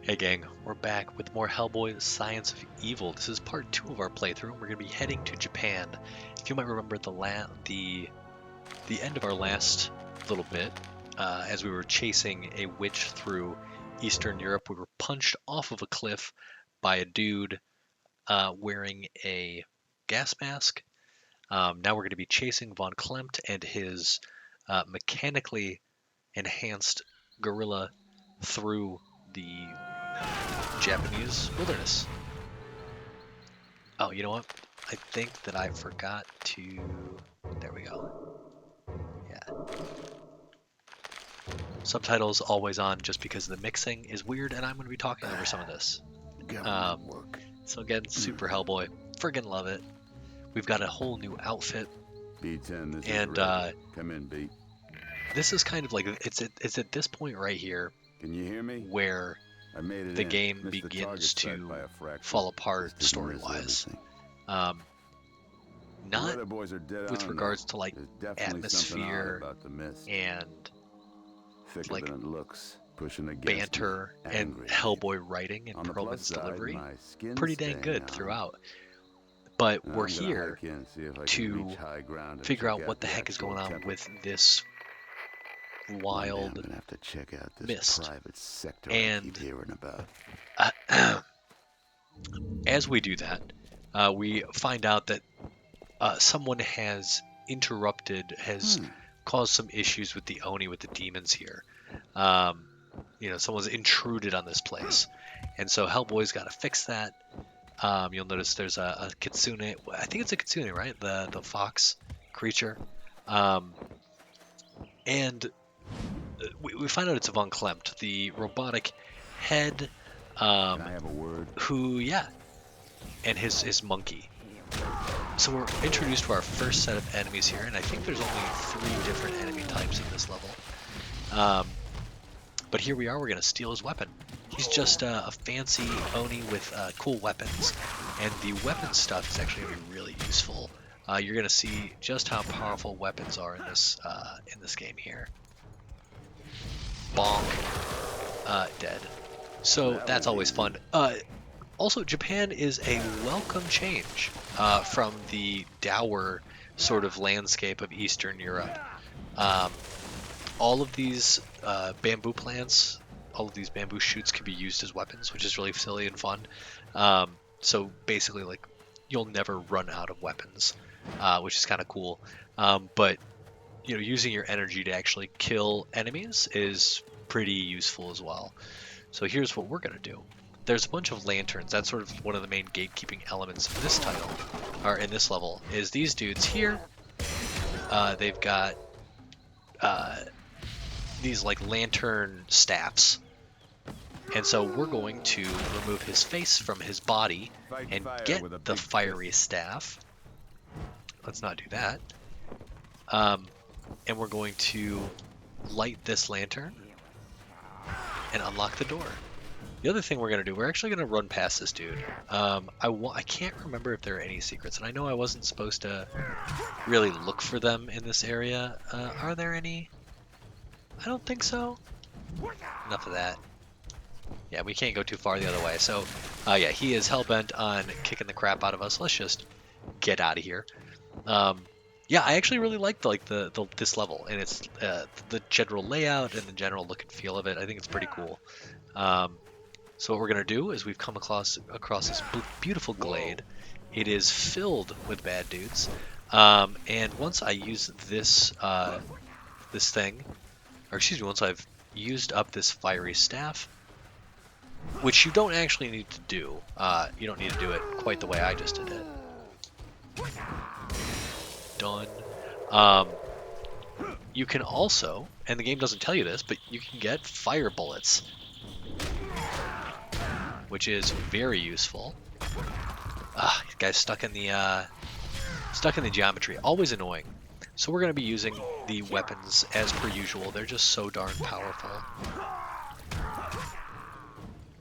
Hey gang, we're back with more Hellboy: Science of Evil. This is part 2 of our playthrough, and we're going to be heading to Japan. If you might remember the end of our last little bit, as we were chasing a witch through Eastern Europe, we were punched off of a cliff by a dude wearing a gas mask. Now we're going to be chasing Von Klimt and his mechanically enhanced gorilla through the Japanese wilderness. Oh, you know what? I think that I forgot to... There we go. Yeah. Subtitles always on just because the mixing is weird and I'm going to be talking over some of this. So again, Super Hellboy. Friggin' love it. We've got a whole new outfit. B10, this And is come in, B. this is kind of like, it's at this point right here Can you hear me? where I made it the in. game Missed the begins target site to by a fraction. fall apart Just didn't miss story-wise. everything. The Not weather boys are dead with on, regards though. to like There's definitely something atmosphere odd about the mist. and Thicker like than it looks, pushing against banter me, and angry. Hellboy writing and On the plus Perlman's side, delivery my skin's pretty dang staying good on. throughout. But Now we're I'm gonna here hike in, see if I can to reach high ground and figure check out what the heck is actual going on temple. with this One day I'm wild gonna have to check out this mist. private sector And I keep hearing about. as we do that, we find out that someone has caused some issues with the Oni, with the demons here. Someone's intruded on this place. And so Hellboy's got to fix that. You'll notice there's a kitsune. I think it's a kitsune, right? The fox creature. And we find out it's Von Klimt, the robotic head. Can I have a word? And his monkey. So we're introduced to our first set of enemies here, and I think there's only 3 different enemy types in this level. But here we are, we're going to steal his weapon. He's just a fancy Oni with cool weapons, and the weapon stuff is actually going to be really useful. You're going to see just how powerful weapons are in this game here. Bonk. Dead. So that's always fun. Also, Japan is a welcome change from the dour sort of landscape of Eastern Europe. All of these bamboo plants, all of these bamboo shoots can be used as weapons, which is really silly and fun. So basically, like, you'll never run out of weapons, which is kind of cool. But using your energy to actually kill enemies is pretty useful as well. So here's what we're gonna do. There's a bunch of lanterns. That's sort of one of the main gatekeeping elements of this title, or in this level, is these dudes here. They've got these like lantern staffs. And so we're going to remove his face from his body and get the fiery staff. Let's not do that. And we're going to light this lantern and unlock the door. The other thing we're going to do, we're actually going to run past this dude. I can't remember if there are any secrets, and I know I wasn't supposed to really look for them in this area. Are there any? I don't think so. Enough of that. Yeah, we can't go too far the other way. So, yeah, he is hell-bent on kicking the crap out of us. Let's just get out of here. Yeah, I actually really like this level, and it's the general layout and the general look and feel of it. I think it's pretty cool. So what we're gonna do is we've come across this beautiful glade. It is filled with bad dudes, and once I use this thing, or excuse me, once I've used up this fiery staff, which you don't actually need to do. You don't need to do it quite the way I just did it. Done. You can also, and the game doesn't tell you this, but you can get fire bullets, which is very useful. Guy's stuck in the geometry. Always annoying. So we're going to be using the weapons as per usual. They're just so darn powerful.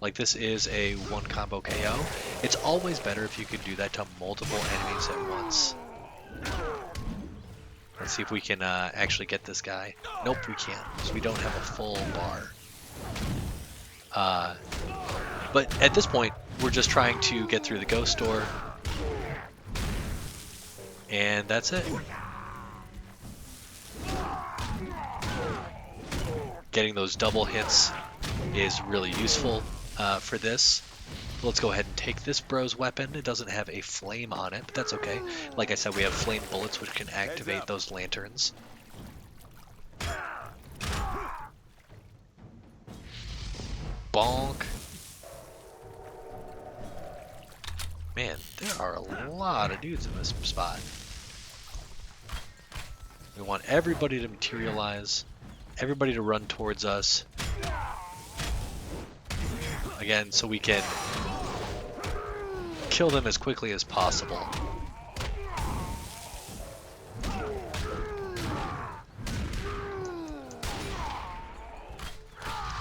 Like, this is a one combo KO. It's always better if you can do that to multiple enemies at once. Let's see if we can actually get this guy. Nope, we can't, because we don't have a full bar. But at this point, we're just trying to get through the ghost door. And that's it. Getting those double hits is really useful for this. Let's go ahead and take this bro's weapon. It doesn't have a flame on it, but that's okay. Like I said, we have flame bullets which can activate those lanterns. Bonk. Man, there are a lot of dudes in this spot. We want everybody to materialize, everybody to run towards us. Again, so we can kill them as quickly as possible.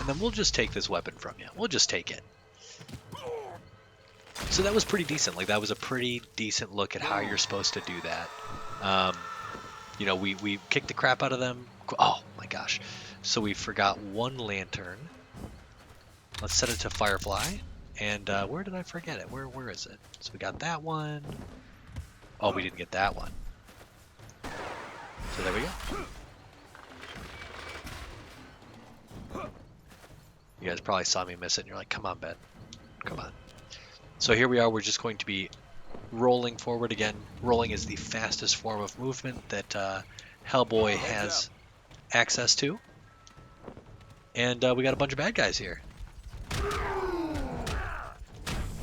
And then we'll just take this weapon from you. We'll just take it. So that was pretty decent. Like, that was a pretty decent look at how you're supposed to do that. You know, we kicked the crap out of them. Oh my gosh. So we forgot one lantern. Let's set it to Firefly. And where did I forget it? Where is it? So we got that one. Oh, we didn't get that one. So there we go. You guys probably saw me miss it, and you're like, come on, Ben. Come on. So here we are. We're just going to be rolling forward again. Rolling is the fastest form of movement that Hellboy has access to. And we got a bunch of bad guys here.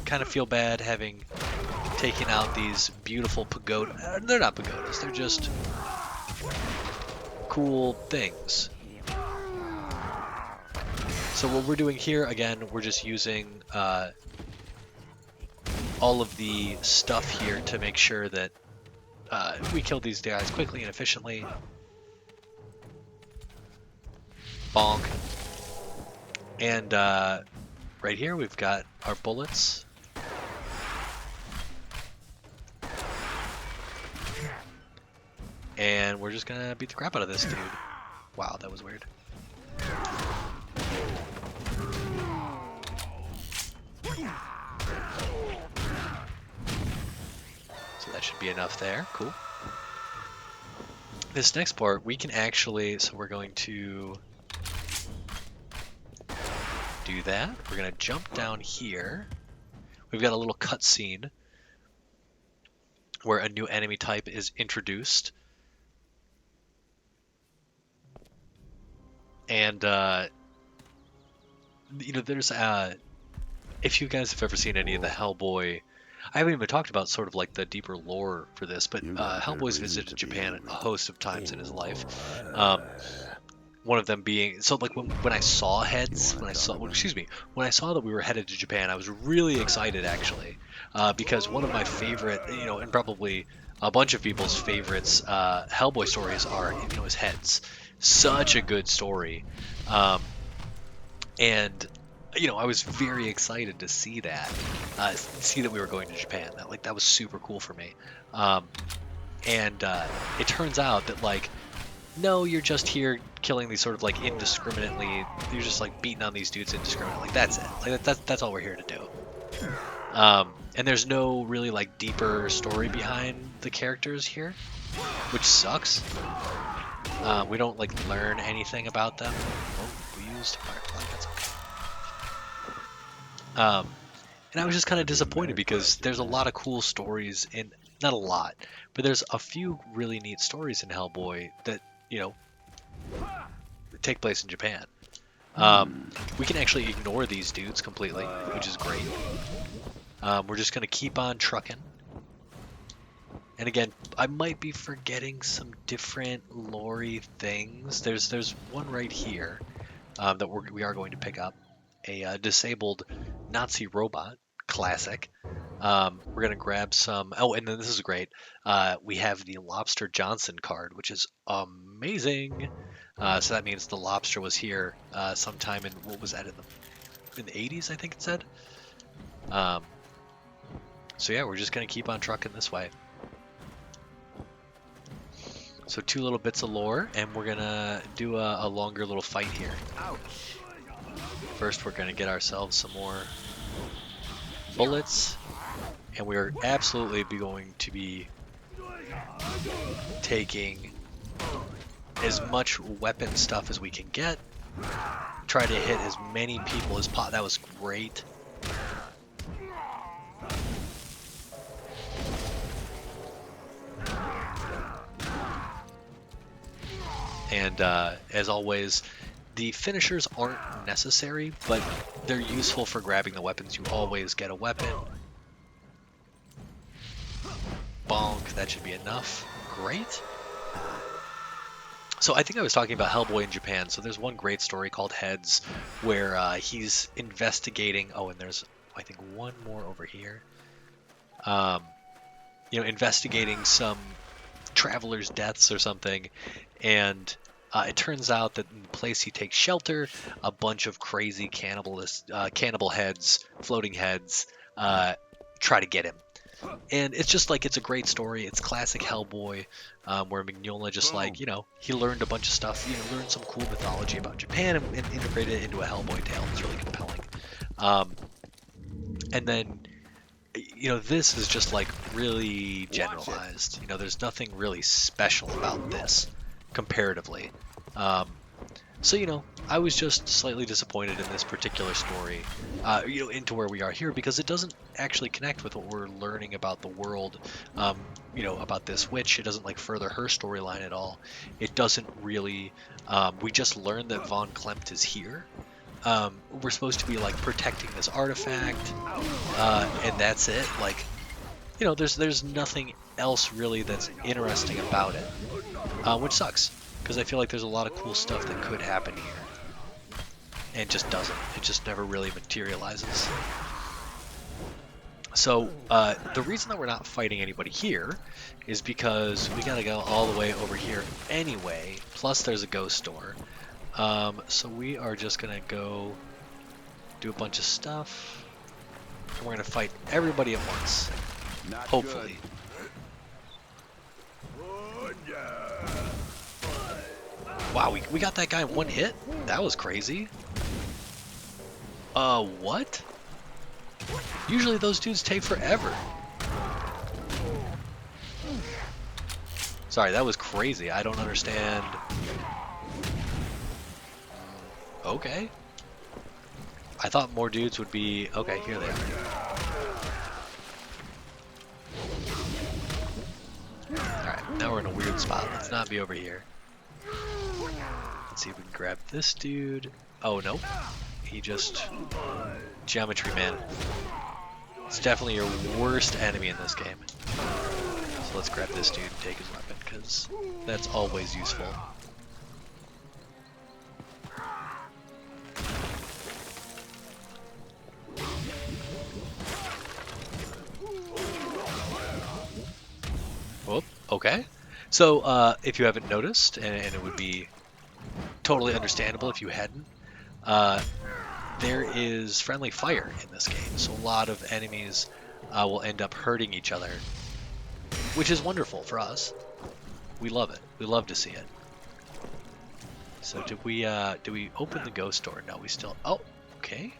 Kind of feel bad having taken out these beautiful pagoda. They're not pagodas. They're just cool things. So what we're doing here, again, we're just using all of the stuff here to make sure that we kill these guys quickly and efficiently. Bonk. And right here we've got our bullets. And we're just gonna beat the crap out of this dude. Wow, that was weird. So that should be enough there. Cool. This next part, we can actually, so we're going to do that. We're gonna jump down here. We've got a little cutscene where a new enemy type is introduced. And, you know, there's, if you guys have ever seen any of the Hellboy, I haven't even talked about sort of like the deeper lore for this, but Hellboy's visited Japan a host of times in his life. One of them being, so like when I saw heads, when I saw that we were headed to Japan, I was really excited actually, because one of my favorite, you know, and probably a bunch of people's favorites, Hellboy stories are, you know, his heads. Such a good story, and you know, I was very excited to see that, we were going to Japan. That was super cool for me, and it turns out that like, no, you're just here killing these sort of like indiscriminately. You're just like beating on these dudes indiscriminately. That's it. Like that's all we're here to do. And there's no really like deeper story behind the characters here, which sucks. We don't like learn anything about them. Oh, we used Firefly. That's okay. And I was just kind of disappointed because there's a lot of cool stories in, not a lot, but there's a few really neat stories in Hellboy that, you know, take place in Japan. We can actually ignore these dudes completely, which is great. We're just going to keep on trucking. And again, I might be forgetting some different lore-y things. There's one right here that we are going to pick up. A disabled Nazi robot. Classic. We're going to grab some... Oh, and then this is great. We have the Lobster Johnson card, which is amazing. So that means the Lobster was here sometime in... What was that? In the 80s, I think it said. So yeah, we're just going to keep on trucking this way. So 2 little bits of lore, and we're going to do a longer little fight here. First, we're going to get ourselves some more bullets, and we are absolutely going to be taking as much weapon stuff as we can get. Try to hit as many people as possible. That was great. And as always, the finishers aren't necessary, but they're useful for grabbing the weapons. You always get a weapon. Bonk, that should be enough. Great. So I think I was talking about Hellboy in Japan. So there's one great story called Heads where he's investigating. Oh, and there's, I think, one more over here. Investigating some travelers' deaths or something. And it turns out that in the place he takes shelter, a bunch of crazy cannibal heads, floating heads, try to get him. And it's just like, it's a great story. It's classic Hellboy, where Mignola just he learned a bunch of stuff, learned some cool mythology about Japan and integrated it into a Hellboy tale. It's really compelling. And then, this is just like really generalized. There's nothing really special about this comparatively. So, I was just slightly disappointed in this particular story, into where we are here, because it doesn't actually connect with what we're learning about the world, about this witch. It doesn't further her storyline at all. It doesn't really, we just learned that Von Klempt is here. We're supposed to be protecting this artifact, and that's it. There's nothing else really that's interesting about it, which sucks. Because I feel like there's a lot of cool stuff that could happen here. And it just doesn't. It just never really materializes. So, the reason that we're not fighting anybody here is because we gotta go all the way over here anyway. Plus there's a ghost door. So we are just gonna go do a bunch of stuff. And we're gonna fight everybody at once. Hopefully. Wow, we got that guy in one hit? That was crazy. What? Usually those dudes take forever. Sorry, that was crazy. I don't understand. Okay. I thought more dudes would be... Okay, here they are. Alright, now we're in a weird spot. Let's not be over here. Let's see if we can grab this dude. Oh, nope. He just... Geometry Man. It's definitely your worst enemy in this game. So let's grab this dude and take his weapon, because that's always useful. Whoop, okay. So, if you haven't noticed, and it would be totally understandable if you hadn't, there is friendly fire in this game, so a lot of enemies will end up hurting each other, which is wonderful for us. We love it. We love to see it. So do we open the ghost door? No, we still... Oh, okay.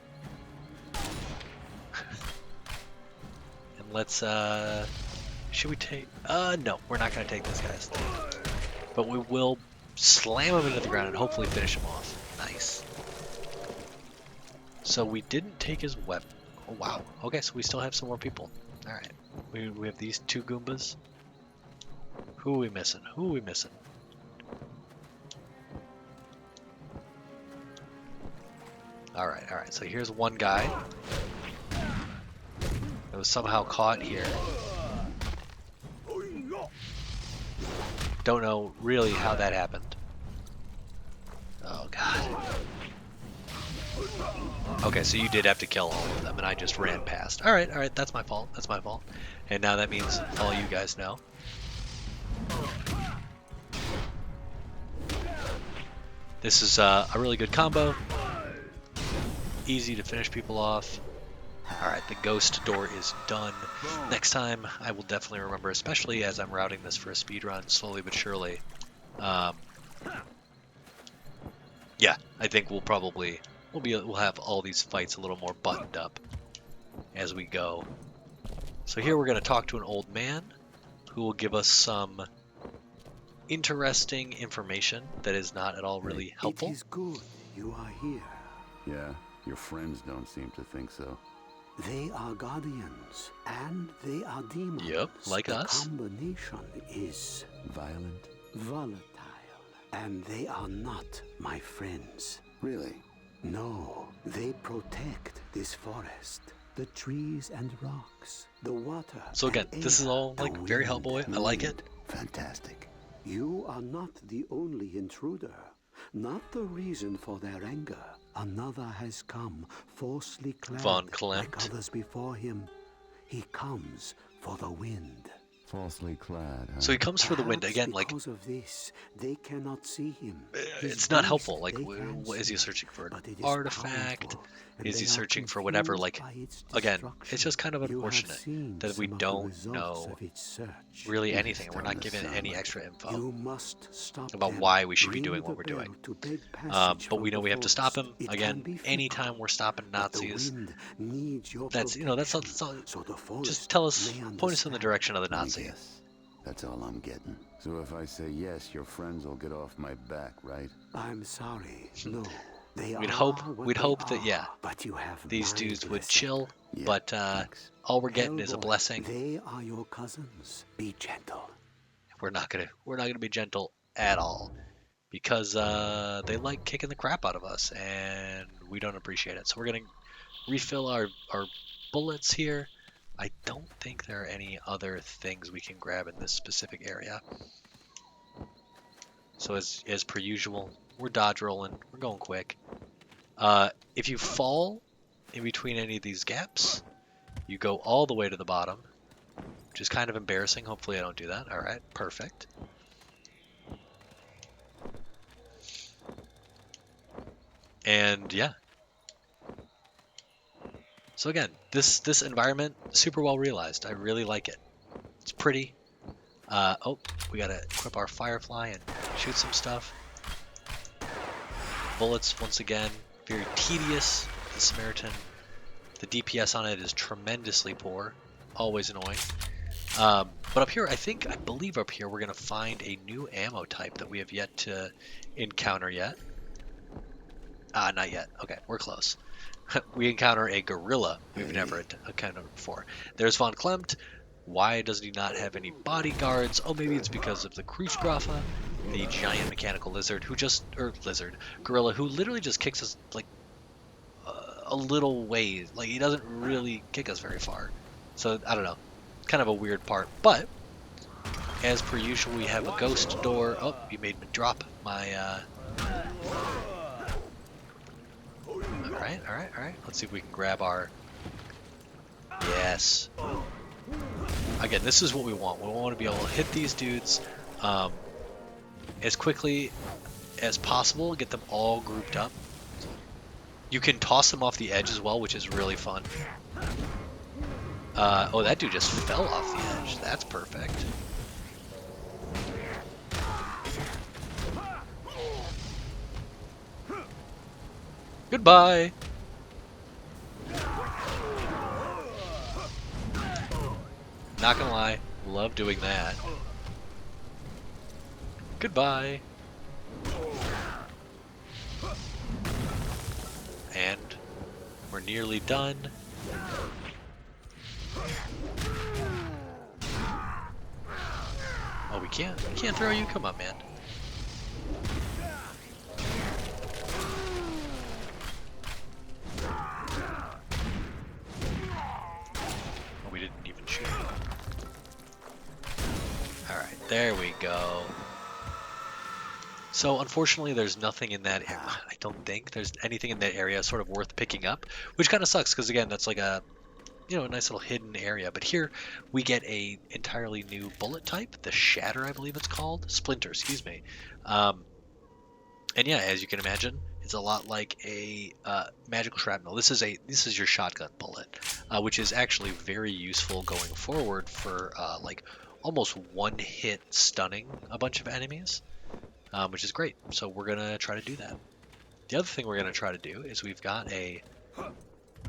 And let's, should we take... No, we're not going to take this guy's thing. But we will slam him into the ground and hopefully finish him off. Nice. So we didn't take his weapon. Oh, wow. Okay, so we still have some more people. Alright. We have these two Goombas. Who are we missing? Who are we missing? Alright, alright. So here's one guy that was somehow caught here. Don't know really how that happened. Oh, God. Okay, so you did have to kill all of them, and I just ran past. Alright, alright, that's my fault. That's my fault. And now that means all you guys know. This is a really good combo. Easy to finish people off. Alright, the ghost door is done. Next time, I will definitely remember, especially as I'm routing this for a speedrun, slowly but surely. Yeah, I think we'll have all these fights a little more buttoned up. as we go. So here we're going to talk to an old man who will give us some interesting information that is not at all really helpful. It is good you are here. Yeah, your friends don't seem to think so. They are guardians, and they are demons. Yep, like us. The combination is violent, volatile, and they are not my friends. Really? No, they protect this forest. The trees and rocks, the water. So again, and this is air, all the like very wind, Hellboy. I like it. Fantastic. You are not the only intruder, not the reason for their anger. Another has come, falsely clad Von Klimt. like others before him. He comes for the wind. Falsely clad, huh? So he comes for the wind Perhaps again. Like because of this, they cannot see him. it's not helpful. Like, is he searching for an artifact? Is he searching for whatever? Like, again, it's just kind of unfortunate that we don't know really anything. We're not given any extra info about why we should be doing what we're doing. But we know we have to stop him. Again, anytime we're stopping Nazis, that's just tell us, point us in the direction of the Nazi. Yes, that's all I'm getting. So if I say yes, your friends will get off my back, right? I'm sorry. No. We'd hope that yeah, but you have these dudes would chill. Yeah, but all we're getting is a Hellboy, blessing. They are your cousins. Be gentle. We're not gonna be gentle at all because they like kicking the crap out of us and we don't appreciate it. So we're gonna refill our bullets here. I don't think there are any other things we can grab in this specific area. So as per usual, we're dodge rolling. We're going quick. If you fall in between any of these gaps, you go all the way to the bottom, which is kind of embarrassing. Hopefully I don't do that. All right, perfect. And yeah. So again, this environment, super well realized. I really like it. It's pretty. Oh, we gotta equip our Firefly and shoot some stuff. Bullets, once again, very tedious. The Samaritan, the DPS on it is tremendously poor. Always annoying. But up here, I believe up here, we're gonna find a new ammo type that we have yet to encounter yet. Not yet. Okay, we're close. We encounter a gorilla we've never encountered before. There's Von Klimt. Why does he not have any bodyguards? Oh, maybe it's because of the Kreutzgraffe, the giant mechanical gorilla who literally just kicks us like a little ways. Like he doesn't really kick us very far. So I don't know, kind of a weird part. But as per usual, we have a ghost door. Oh, you made me drop my. All right. Let's see if we can grab our. Yes. Again, this is what we want. We want to be able to hit these dudes as quickly as possible, get them all grouped up. You can toss them off the edge as well, which is really fun. Oh, that dude just fell off the edge. That's perfect. Goodbye. Not gonna lie, love doing that. Goodbye. And we're nearly done. Oh, we can't throw you? Come on, man. Oh, we didn't even shoot. Alright, there we go. So unfortunately there's nothing in that area. I don't think there's anything in that area sort of worth picking up, which kind of sucks because again that's like a a nice little hidden area. But here we get a entirely new bullet type, the Shatter, I believe it's called. Splinter, excuse me. And yeah, as you can imagine, it's a lot like a magical shrapnel. This is your shotgun bullet, which is actually very useful going forward for like almost one hit stunning a bunch of enemies, which is great. So we're gonna try to do that. The other thing we're gonna try to do is we've got a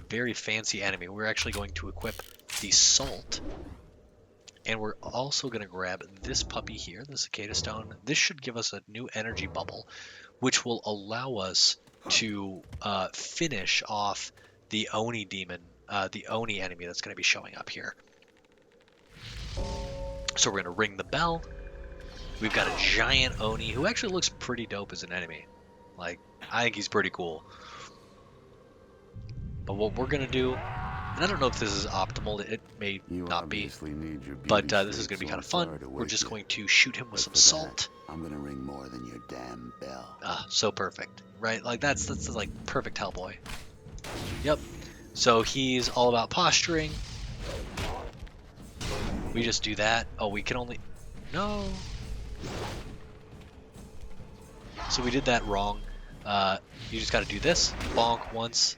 very fancy enemy. We're actually going to equip the Salt. And we're also going to grab this puppy here, the Cicada Stone. This should give us a new energy bubble, which will allow us to finish off the Oni demon, the Oni enemy that's going to be showing up here. So we're going to ring the bell. We've got a giant Oni who actually looks pretty dope as an enemy. Like, I think he's pretty cool. But what we're going to do, and I don't know if this is optimal, it may not be, but this is going to be kind of fun. We're just going to shoot him with some salt. I'm going to ring more than your damn bell. Ah, so perfect, right? Like, that's like perfect Hellboy. Yep. So he's all about posturing. We just do that. Oh, we can only... No. So we did that wrong. You just got to do this. Bonk once.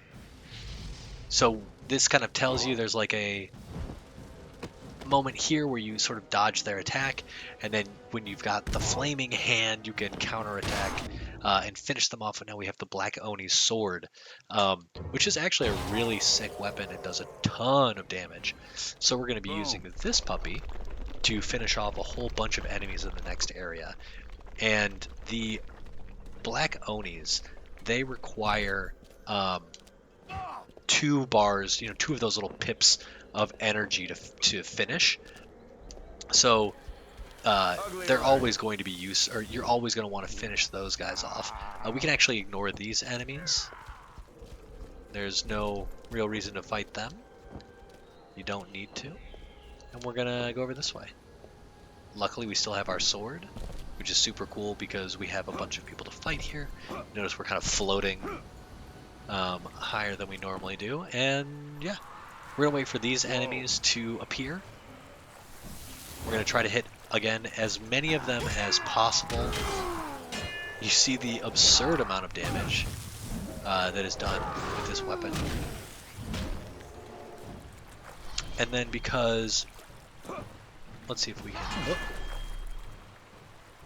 So this kind of tells you there's like a moment here where you sort of dodge their attack, and then when you've got the flaming hand, you can counterattack and finish them off. And now we have the Black Oni's sword, which is actually a really sick weapon and does a ton of damage. So we're going to be using this puppy to finish off a whole bunch of enemies in the next area. And the Black Onis, they require 2 bars, 2 of those little pips of energy to finish. So they're always going to be used, or you're always going to want to finish those guys off. We can actually ignore these enemies. There's no real reason to fight them. You don't need to. And we're gonna go over this way. Luckily we still have our sword, which is super cool because we have a bunch of people to fight here. Notice we're kind of floating higher than we normally do. And yeah, we're gonna wait for these enemies to appear. We're gonna try to hit, again, as many of them as possible. You see the absurd amount of damage that is done with this weapon. And then because... Let's see if we can... Oh.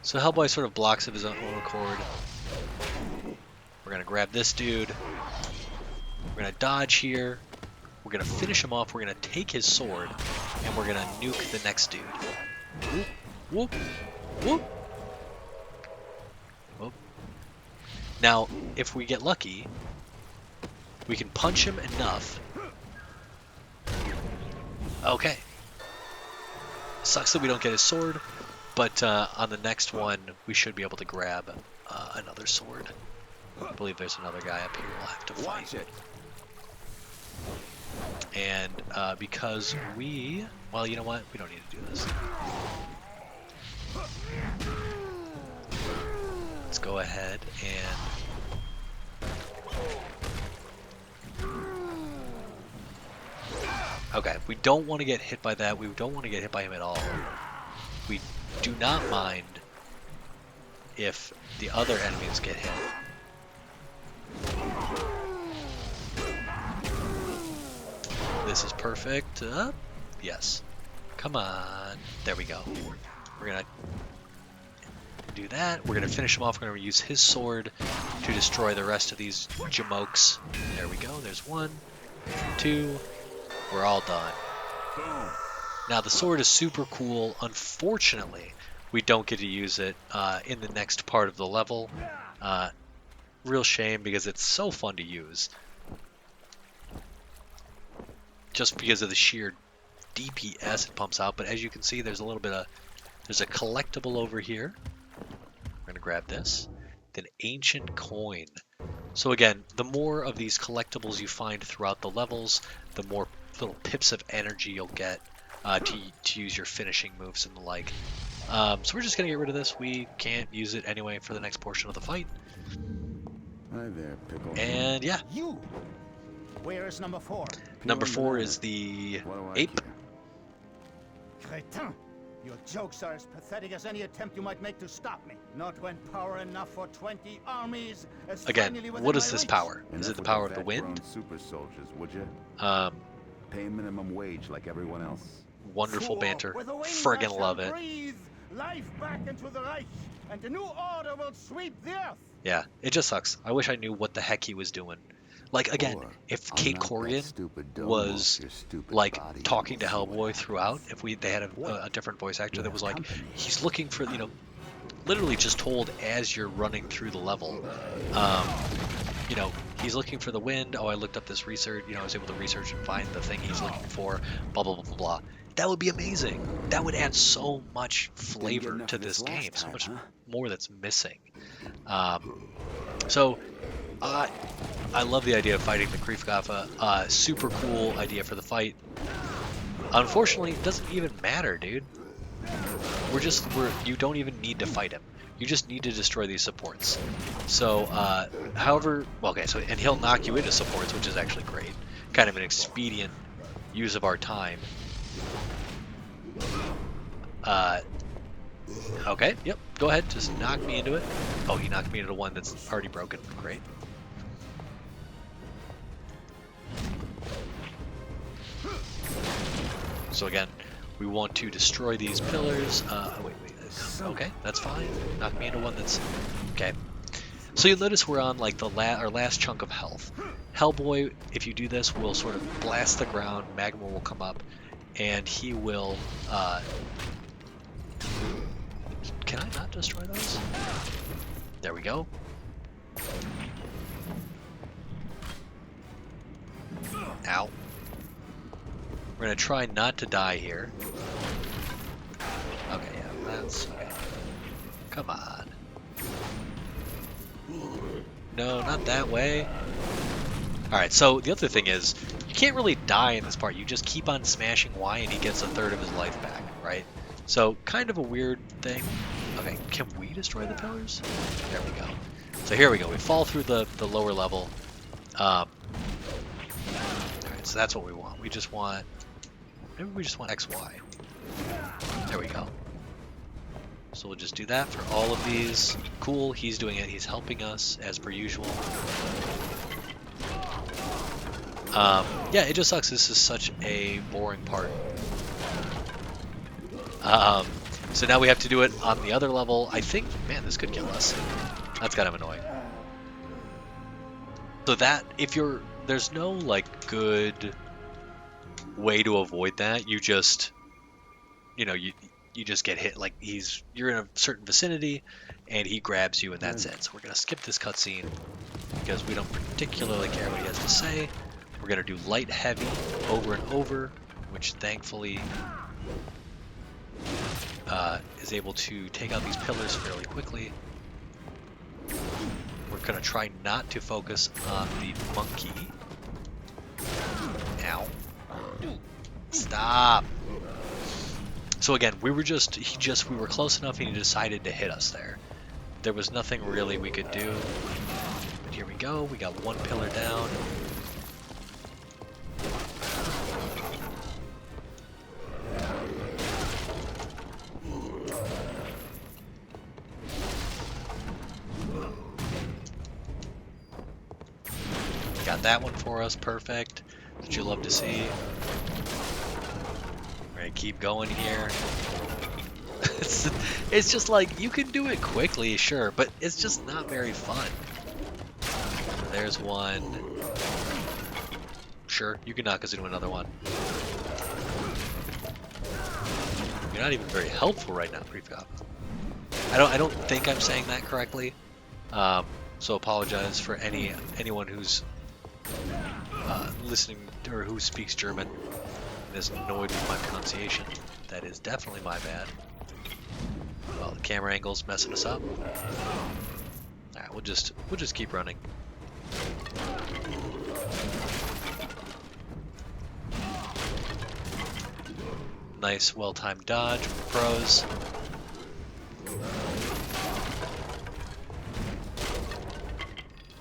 So Hellboy sort of blocks of his own accord. We're going to grab this dude. We're going to dodge here. We're going to finish him off. We're going to take his sword. And we're going to nuke the next dude. Whoop, whoop, whoop. Whoop. Now, if we get lucky, we can punch him enough. Okay. Sucks that we don't get his sword, but on the next one, we should be able to grab another sword. I believe there's another guy up here we'll have to fight. Watch it. And because we... Well, you know what? We don't need to do this. Let's go ahead and... Okay, we don't want to get hit by that. We don't want to get hit by him at all. We do not mind if the other enemies get hit. This is perfect. Yes. Come on. There we go. We're going to do that. We're going to finish him off. We're going to use his sword to destroy the rest of these jamokes. There we go. There's 1, 2... We're all done. Now the sword is super cool. Unfortunately, we don't get to use it in the next part of the level. Real shame because it's so fun to use. Just because of the sheer DPS it pumps out. But as you can see, there's a little bit of... There's a collectible over here. We're going to grab this. An ancient coin. So again, the more of these collectibles you find throughout the levels, the more little pips of energy you'll get to use your finishing moves and the like. So we're just going to get rid of this. We can't use it anyway for the next portion of the fight. Hi there, Pickle. And yeah. You. Where is number 4? Number 4 is the ape. Crétin. Your jokes are as pathetic as any attempt you might make to stop me. Not when power enough for 20 armies is Again, finally within what is my this reach. power? Is it the power of the Enough with wind? fat-grown super soldiers, would you? Pay minimum wage like everyone else. Wonderful Fool, banter. with the wind Friggin' I shall love it. breathe life back into the Reich, and a new order will sweep the earth. Yeah, it just sucks. I wish I knew what the heck he was doing. Like again, Or if I'll Kate knock that Corrigan stupid dome was off your stupid like body and talking to we'll see what Hellboy happens. throughout, if they had a different voice actor You'll that was have like, company. he's looking for, literally just told as you're running through the level, um, he's looking for the wind. Oh, I looked up this research. I was able to research and find the thing he's looking for. Blah blah blah blah blah. That would be amazing. That would add so much Didn't get flavor enough to of this this last game. So time, much huh? more that's missing. So I love the idea of fighting the Kriefgaffe. Super cool idea for the fight. Unfortunately, it doesn't even matter, dude. You don't even need to fight him. You just need to destroy these supports. So, and he'll knock you into supports, which is actually great. Kind of an expedient use of our time. Okay, yep, go ahead, just knock me into it. Oh, he knocked me into one that's already broken. Great. So again, we want to destroy these pillars. Wait. Okay, that's fine. Knock me into one that's... Okay. So you'll notice we're on like our last chunk of health. Hellboy, if you do this, will sort of blast the ground, magma will come up, and he will... Can I not destroy those? There we go. Ow. We're gonna try not to die here. Okay, yeah, that's okay. Come on. No, not that way. Alright, so the other thing is, you can't really die in this part. You just keep on smashing Y and he gets a third of his life back, right? So, kind of a weird thing. Okay, can we destroy the pillars? There we go. So here we go. We fall through the lower level. Alright, so that's what we want. We just want... Maybe we just want XY. There we go. So we'll just do that for all of these. Cool, he's doing it. He's helping us, as per usual. Yeah, it just sucks. This is such a boring part. So now we have to do it on the other level. I think, man, this could kill us. That's kind of annoying. So that, there's no, like, good way to avoid that. You just, you just get hit. Like, you're in a certain vicinity, and he grabs you, and that's it. So we're going to skip this cutscene, because we don't particularly care what he has to say. We're going to do light heavy over and over, which thankfully is able to take out these pillars fairly quickly. We're going to try not to focus on the monkey. Ow. Stop. So again, we were close enough and he decided to hit us there. There was nothing really we could do. But here we go. We got one pillar down. Got that one for us, perfect. That you love to see. We're gonna keep going here. It's just like, you can do it quickly, sure, but it's just not very fun. There's one. Sure, you can knock us into another one. You're not even very helpful right now, Kriefgaffe. I don't think I'm saying that correctly. So apologize for anyone who's listening or who speaks German and is annoyed with my pronunciation. That is definitely my bad. Well, the camera angle's messing us up. Alright, we'll just keep running. Nice, well-timed dodge from pros.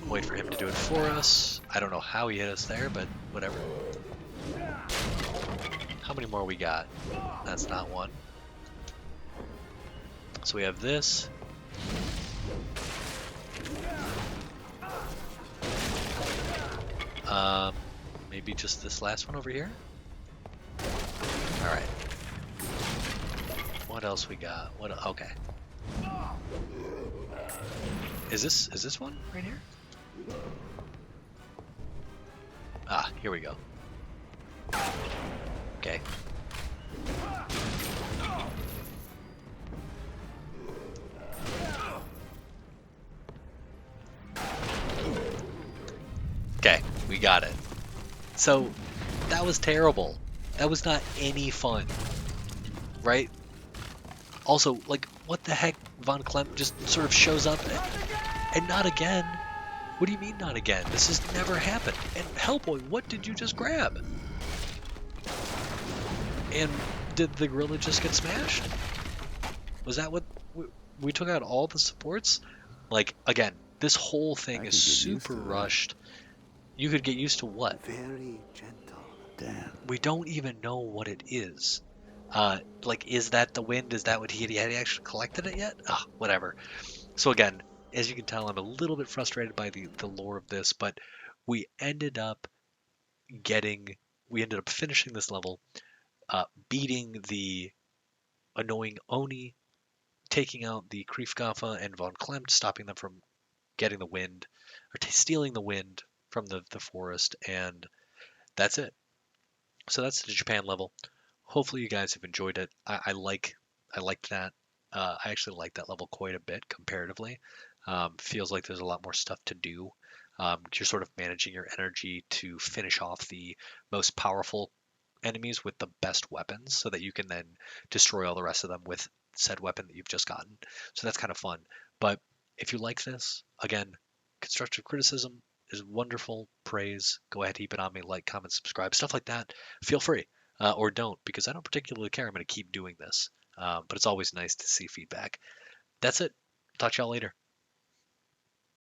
Wait for him to do it for us. I don't know how he hit us there, but whatever. How many more we got? That's not one. So we have this. Maybe just this last one over here? Alright. What else we got? Okay. Is this one right here? Ah, here we go. Okay. Okay, we got it. So, that was terrible. That was not any fun, right? Also, like, what the heck? Von Klempt just sort of shows up and not again. What do you mean not again? This has never happened. And Hellboy, what did you just grab? And did the gorilla just get smashed? Was that what we took out all the supports? Like, again, this whole I thing could is get used super to that. rushed. You could get used to what? Very gentle. Damn. We don't even know what it is. Like, is that the wind? Is that what had he actually collected it yet? Ah, whatever. So again, as you can tell, I'm a little bit frustrated by the lore of this, but we ended up getting, we ended up finishing this level, beating the annoying Oni, taking out the Kriefgaffe and Von Klempt, stopping them from getting the wind, or stealing the wind from the forest, and that's it. So that's the Japan level. Hopefully you guys have enjoyed it. I like that. I actually like that level quite a bit comparatively. Feels like there's a lot more stuff to do. You're sort of managing your energy to finish off the most powerful enemies with the best weapons so that you can then destroy all the rest of them with said weapon that you've just gotten. So that's kind of fun. But if you like this, again, constructive criticism is wonderful. Praise, go ahead, heap it on me, like, comment, subscribe, stuff like that. Feel free. Or don't, because I don't particularly care. I'm going to keep doing this. But it's always nice to see feedback. That's it. Talk to y'all later.